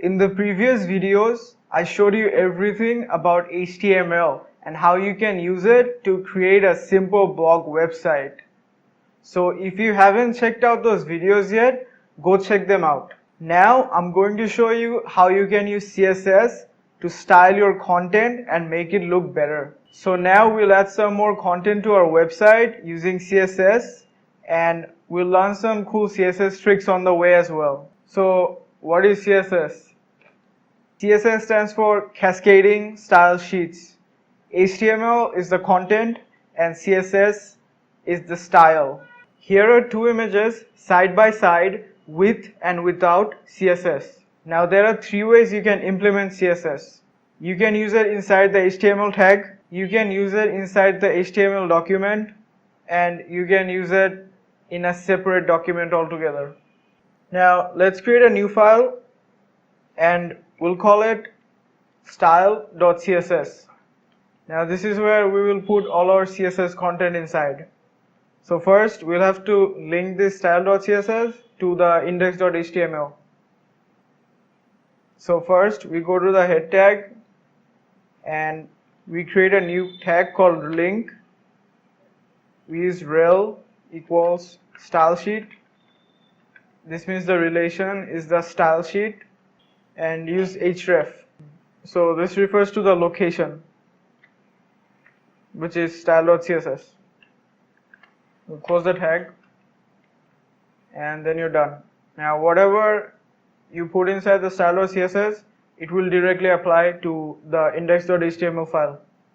In the previous videos, I showed you everything about HTML and how you can use it to create a simple blog website. So if you haven't checked out those videos yet, go check them out. Now I'm going to show you how you can use CSS to style your content and make it look better. So now we'll add some more content to our website using CSS, and we'll learn some cool CSS tricks on the way as well. So what is CSS? CSS stands for Cascading Style Sheets. HTML is the content and CSS is the style. Here are two images side by side with and without CSS. Now there are three ways you can implement CSS. You can use it inside the HTML tag, you can use it inside the HTML document, and you can use it in a separate document altogether. Now let's create a new file and we'll call it style.css. Now this is where we will put all our CSS content inside. So first we'll have to link this style.css to the index.html. So first we go to the head tag and we create a new tag called link. We use rel equals style sheet. This means the relation is the style sheet, and use href. So this refers to the location, which is style.css. We'll close the tag and then you're done. Now whatever you put inside the style.css, it will directly apply to the index.html file.